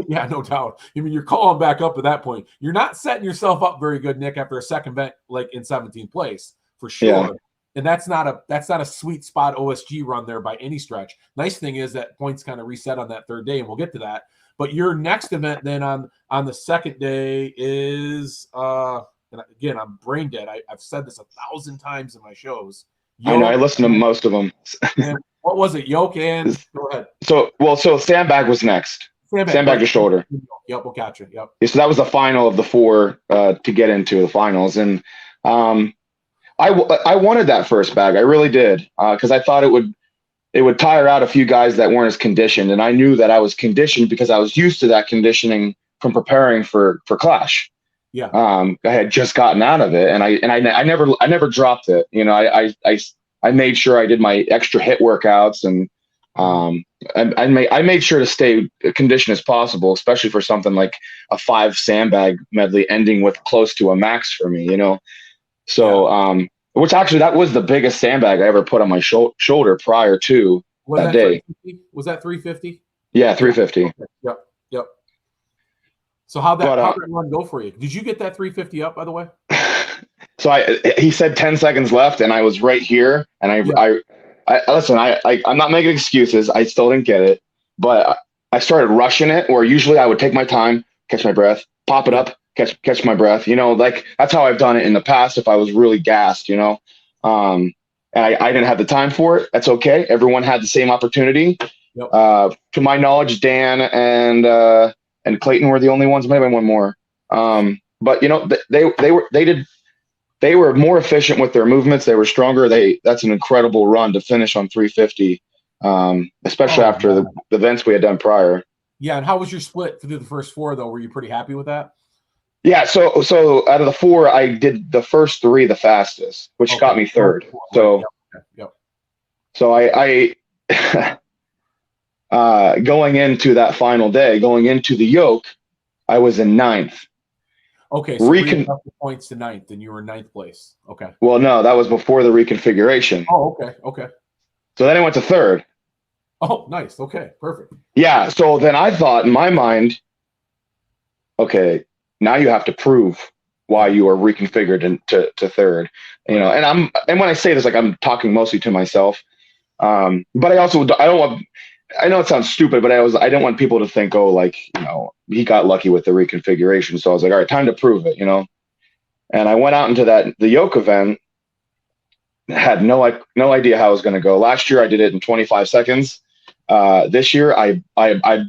Yeah, no doubt. I mean, you're calling back up at that point. You're not setting yourself up very good, Nick, after a second event like in 17th place for sure. Yeah. And that's not a sweet spot OSG run there by any stretch. Nice thing is that points kind of reset on that 3rd day, and we'll get to that. But your next event then on the 2nd day is and again, I'm brain dead. I've said this 1,000 times in my shows. I know. I listen to most of them. What was it? Yoke and go ahead. So sandbag was next. Sandbag to shoulder. Yep, we'll catch it. Yep. Yeah, so that was the final of the 4 to get into the finals, and I wanted that first bag. I really did, because I thought it would tire out a few guys that weren't as conditioned, and I knew that I was conditioned because I was used to that conditioning from preparing for Clash. Yeah. I had just gotten out of it, and I never dropped it. I made sure I did my extra hit workouts, and I made sure to stay conditioned as possible, especially for something like a 5 sandbag medley ending with close to a max for me. So which actually that was the biggest sandbag I ever put on my shoulder prior to that day. Was that 350? Yeah, 350. Okay. Yep. So how'd that run go for you? Did you get that 350 up, by the way? So he said 10 seconds left, and I was right here, and I listen. I'm not making excuses. I still didn't get it, but I started rushing it. Where usually I would take my time, catch my breath, pop it up, catch my breath. Like that's how I've done it in the past if I was really gassed. And and I didn't have the time for it. That's okay. Everyone had the same opportunity. Yep. To my knowledge, Dan and Clayton were the only ones. Maybe one more. But you know, they were more efficient with their movements. They were stronger. That's an incredible run to finish on 350, especially after the events we had done prior. Yeah, and how was your split through the first four though? Were you pretty happy with that? Yeah, so out of the four, I did the first three the fastest, which got me third. So, yep. So I going into that final day, going into the yoke, I was in ninth. Okay, so the points to ninth, and you were in ninth place. Okay. Well, no, that was before the reconfiguration. Oh, okay. So then I went to third. Oh, nice. Okay, perfect. Yeah. So then I thought in my mind, okay, now you have to prove why you are reconfigured to third. You know, and when I say this, like I'm talking mostly to myself. But I don't want. I know it sounds stupid, but I didn't want people to think, oh, like, you know, he got lucky with the reconfiguration. So I was like, all right, time to prove it, you know. And I went out into the yoke event, had no idea how it was going to go. Last year I did it in 25 seconds. This year I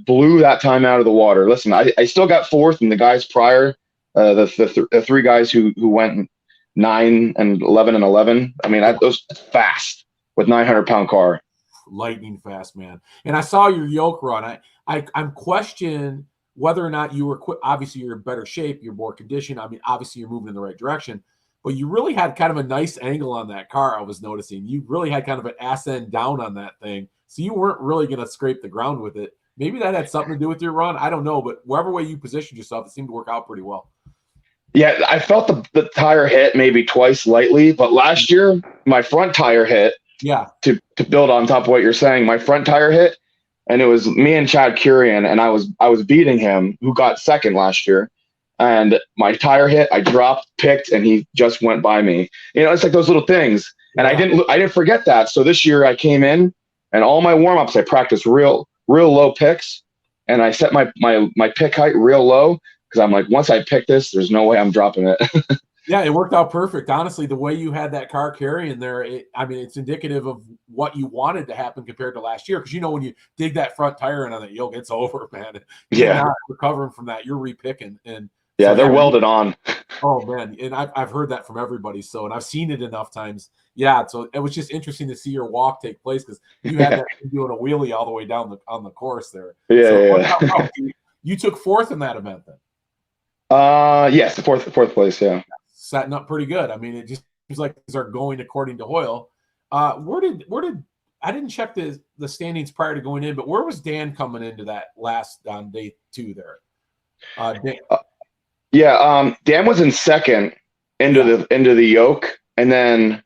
blew that time out of the water. Listen, I still got fourth, and the guys prior, the three guys who went 9 and 11 and 11. I mean, those fast with 900-pound car. Lightning fast, man. And I saw your yoke run. I'm questioning whether or not you were obviously you're in better shape, you're more conditioned. I mean, obviously you're moving in the right direction, but you really had kind of a nice angle on that car. I was noticing you really had kind of an ass end down on that thing, so you weren't really going to scrape the ground with it. Maybe that had something to do with your run. I don't know, but wherever way you positioned yourself, it seemed to work out pretty well. Yeah, I felt the tire hit maybe twice lightly, but last year my front tire hit. Yeah. To build on top of what you're saying, my front tire hit, and it was me and Chad Curian, and I was beating him, who got second last year, and my tire hit. I dropped, picked, and he just went by me. You know, it's like those little things, and I didn't forget that. So this year I came in, and all my warm ups I practiced real low picks, and I set my pick height real low because I'm like, once I pick this, there's no way I'm dropping it. Yeah, it worked out perfect. Honestly, the way you had that car carrying there, I mean, it's indicative of what you wanted to happen compared to last year. Because you know, when you dig that front tire in on that yoke, it's over, man. You're not recovering from that. You're repicking, and yeah, so they're welded on. Oh man, and I've heard that from everybody. So, and I've seen it enough times. Yeah, so it was just interesting to see your walk take place because you had that doing a wheelie all the way down on the course there. Yeah, so you took fourth in that event then. Yes, the fourth place. Yeah. Setting up pretty good. I mean, it just seems like things are going according to Hoyle. Where did I didn't check the standings prior to going in, but where was Dan coming into that last on day 2 there? Dan was in second into the yoke, and then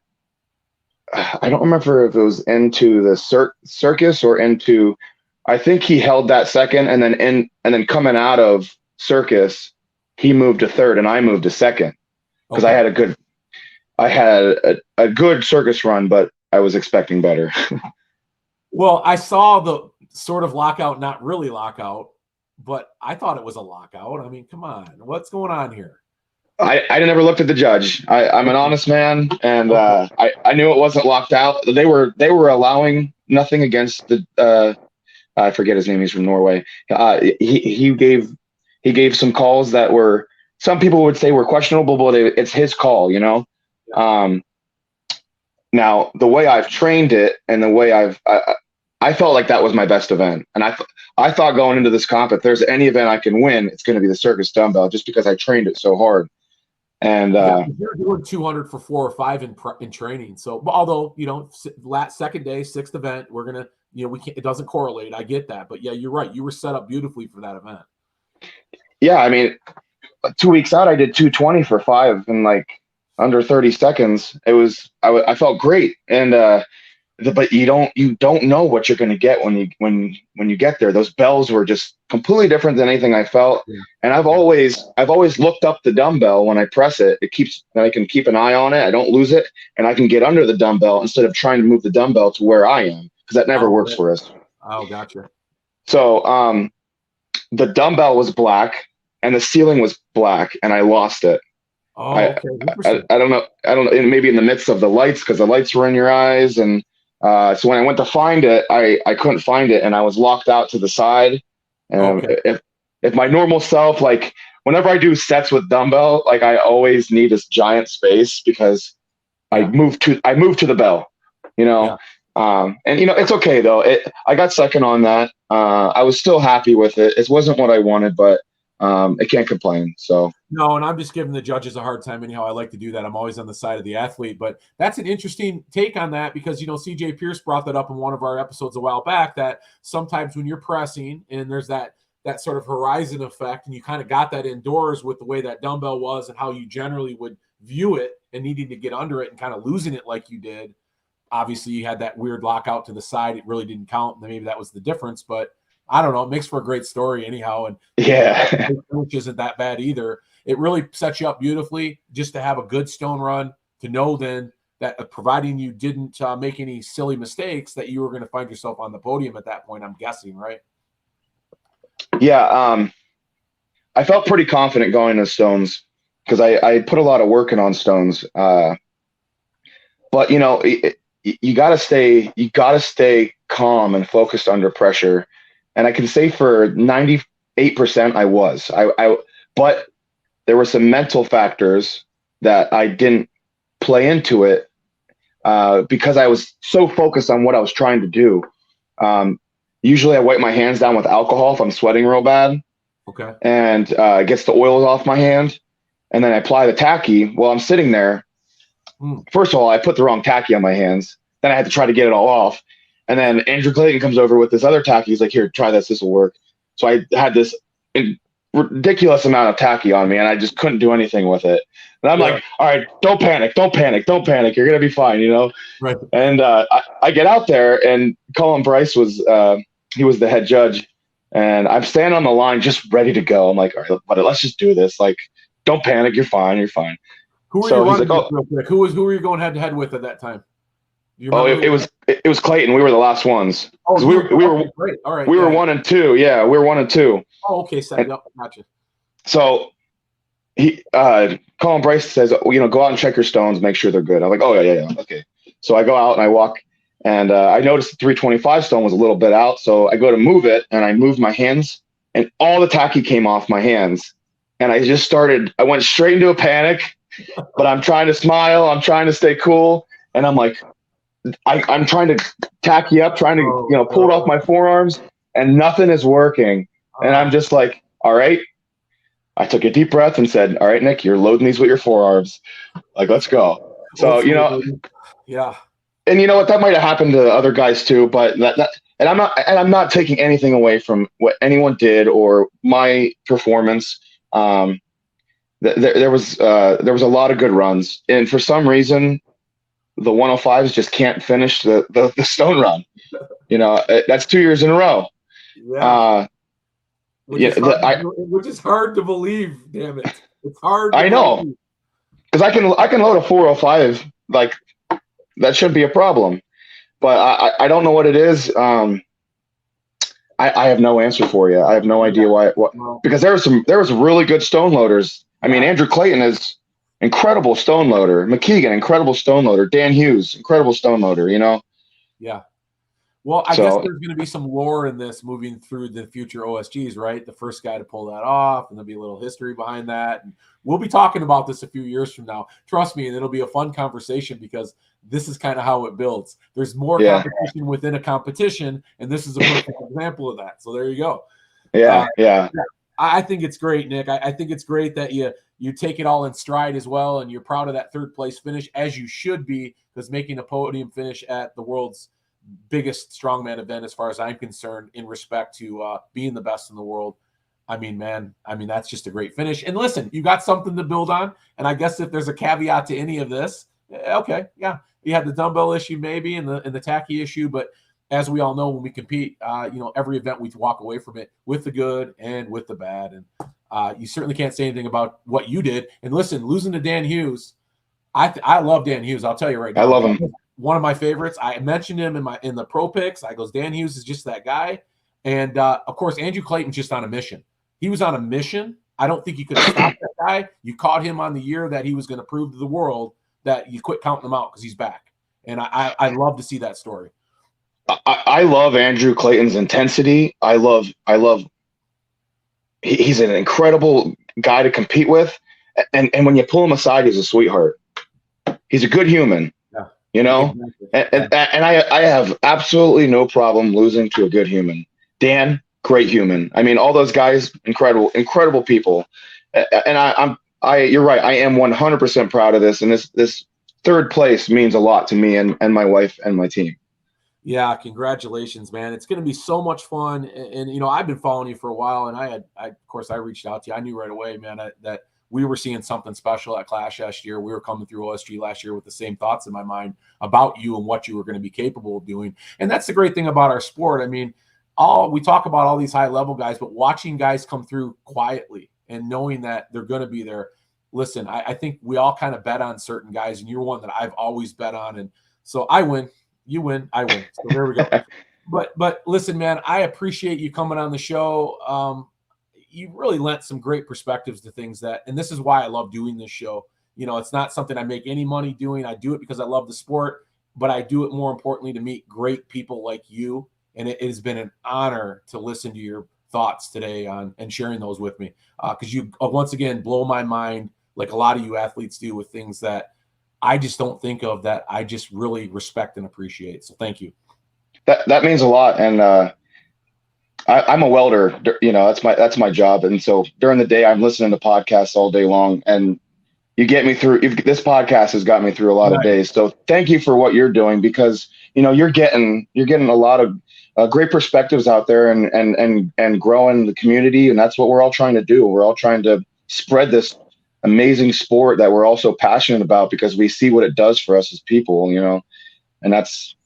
I don't remember if it was into the circus or into. I think he held that second, and then coming out of circus, he moved to third, and I moved to second. Because I had a good circus run, but I was expecting better. Well, I saw the sort of lockout, not really lockout, but I thought it was a lockout. I mean, come on, what's going on here? I never looked at the judge. I'm an honest man, and I knew it wasn't locked out. They were allowing nothing against the I forget his name. He's from Norway. He gave some calls that were. Some people would say were questionable, but it's his call, you know. Now the way I've trained it and the way I felt like that was my best event, and I thought going into this comp, if there's any event I can win, it's going to be the circus dumbbell, just because I trained it so hard. And you're doing 200 for 4 or 5 in training. So, although you know, second day, 6th event, we're gonna, you know, we can't. It doesn't correlate. I get that, but yeah, you're right. You were set up beautifully for that event. Yeah, I mean. 2 weeks out, I did 220 for 5 in like under 30 seconds. It was I felt great, and but you don't know what you're going to get when you get there. Those bells were just completely different than anything I felt, and I've always looked up the dumbbell when I press it. I can keep an eye on it. I don't lose it, and I can get under the dumbbell instead of trying to move the dumbbell to where I am, because that never works for us. Oh, gotcha. So the dumbbell was black. And the ceiling was black, and I lost it. Oh, I, okay. Interesting. I don't know. I don't know. And maybe in the midst of the lights, because the lights were in your eyes. And so when I went to find it, I couldn't find it, and I was locked out to the side. Okay. If my normal self, like whenever I do sets with dumbbell, like I always need this giant space because Yeah. I move to the bell, you know. Yeah. And it's okay though. I got second on that. I was still happy with it. It wasn't what I wanted, but I can't complain. So No, and I'm just giving the judges a hard time anyhow. I like to do that. I'm always on the side of the athlete, but that's an interesting take on that because CJ Pierce brought that up in one of our episodes a while back that sometimes when you're pressing and there's that sort of horizon effect, and you kind of got that indoors with the way that dumbbell was and how you generally would view it and needing to get under it and kind of losing it like you did. Obviously, you had that weird lockout to the side. It really didn't count. And maybe that was the difference, but I don't know. It makes for a great story anyhow. And yeah, which isn't that bad either. It really sets you up beautifully just to have a good stone run, to know then that providing you didn't make any silly mistakes, that you were going to find yourself on the podium at that point, I'm guessing, right? yeah. I felt pretty confident going to stones because I put a lot of work in on stones. But you gotta stay calm and focused under pressure. And I can say for 98% I was. But there were some mental factors that I didn't play into it because I was so focused on what I was trying to do. Usually I wipe my hands down with alcohol if I'm sweating real bad, Okay. and it gets the oils off my hand. And then I apply the tacky while I'm sitting there. First of all, I put the wrong tacky on my hands. Then I had to try to get it all off. And then Andrew Clayton comes over with this other tacky. He's like, here, try this. This will work. So I had this ridiculous amount of tacky on me, and I just couldn't do anything with it. And I'm like, all right, don't panic. Don't panic. Don't panic. You're going to be fine, Right. And I get out there, and Colin Bryce he was the head judge. And I'm standing on the line just ready to go. I'm like, all right, but let's just do this. Like, don't panic. You're fine. You're fine. Who were you running with real quick? Who were you going head to head with at that time? Do you remember? It was Clayton. We were the last ones. Oh, we were great. All right. We were 1 and 2. Yeah, we were 1 and 2. Oh, okay. Set up. Gotcha. So Colin Bryce says, go out and check your stones, make sure they're good. I'm like, oh yeah, okay. So I go out and I walk, and I noticed the 325 stone was a little bit out. So I go to move it, and I moved my hands, and all the tacky came off my hands, and I went straight into a panic. But I'm trying to smile. I'm trying to stay cool. And I'm like, I'm trying to tacky up, trying to, pull it off my forearms, and nothing is working. And I'm just like, all right. I took a deep breath and said, all right, Nick, you're loading these with your forearms. Like, let's go. So, yeah. And you know what? That might have happened to other guys too, but and I'm not taking anything away from what anyone did or my performance. There was a lot of good runs, and for some reason, the 105s just can't finish the stone run. That's 2 years in a row. Yeah. Which is hard to believe. Damn it, it's hard. I know, because I can load a 405, like that should be a problem, but I don't know what it is. I have no answer for you. I have no idea why. Because there was really good stone loaders. I mean, Andrew Clayton is incredible stone loader. McKeegan, incredible stone loader. Dan Hughes, incredible stone loader. Yeah. Well, I guess there's going to be some lore in this moving through the future OSGs, right? The first guy to pull that off, and there'll be a little history behind that. And we'll be talking about this a few years from now. Trust me, and it'll be a fun conversation because this is kind of how it builds. There's more competition within a competition, and this is a perfect example of that. So there you go. Yeah. I think it's great, Nick. I think it's great that you take it all in stride as well, and you're proud of that third place finish, as you should be, because making a podium finish at the world's biggest strongman event, as far as I'm concerned, in respect to being the best in the world. I mean, man, that's just a great finish. And listen, you got something to build on. And I guess if there's a caveat to any of this, okay, yeah, you had the dumbbell issue maybe and the tacky issue, but as we all know, when we compete, every event we walk away from it with the good and with the bad. And you certainly can't say anything about what you did. And listen, losing to Dan Hughes, I love Dan Hughes. I'll tell you right now. I love him. One of my favorites. I mentioned him in the pro picks. I goes, Dan Hughes is just that guy. And of course, Andrew Clayton's just on a mission. He was on a mission I don't think you could have stopped that guy. You caught him on the year that he was going to prove to the world that you quit counting him out because he's back. And I love to see that story. I love Andrew Clayton's intensity. He's an incredible guy to compete with. And when you pull him aside, he's a sweetheart. He's a good human, you know? And I have absolutely no problem losing to a good human. Dan, great human. I mean, all those guys, incredible people. And you're right. I am 100% proud of this. And this third place means a lot to me and my wife and my team. Yeah, congratulations, man. It's going to be so much fun. And, you know, I've been following you for a while, and of course, I reached out to you. I knew right away, man, that we were seeing something special at Clash last year. We were coming through OSG last year with the same thoughts in my mind about you and what you were going to be capable of doing. And that's the great thing about our sport. I mean, we talk about all these high level guys, but watching guys come through quietly and knowing that they're going to be there. Listen, I think we all kind of bet on certain guys, and you're one that I've always bet on. And so I win. You win, I win. So there we go. But listen, man, I appreciate you coming on the show. You really lent some great perspectives to things and this is why I love doing this show. You know, it's not something I make any money doing. I do it because I love the sport, but I do it more importantly to meet great people like you. And it has been an honor to listen to your thoughts today and sharing those with me. Because you, once again, blow my mind like a lot of you athletes do with things that I just don't think of, that I just really respect and appreciate. So thank you. That means a lot. And I'm a welder, you know, that's my job. And so during the day, I'm listening to podcasts all day long, and you get me through. This podcast has got me through a lot of days. So thank you for what you're doing, because, you know, you're getting a lot of great perspectives out there and growing the community. And that's what we're all trying to do. We're all trying to spread this amazing sport that we're all so passionate about, because we see what it does for us as people, you know, and that's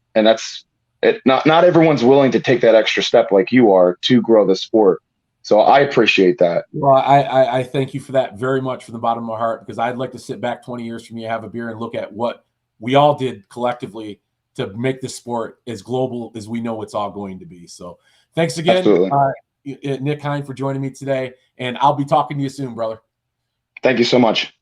it. Not everyone's willing to take that extra step like you are to grow the sport. So I appreciate that. Well, I thank you for that very much from the bottom of my heart, because I'd like to sit back 20 years from you, have a beer, and look at what we all did collectively to make this sport as global as we know it's all going to be. So thanks again, Nick Hein, for joining me today, and I'll be talking to you soon, brother. Thank you so much.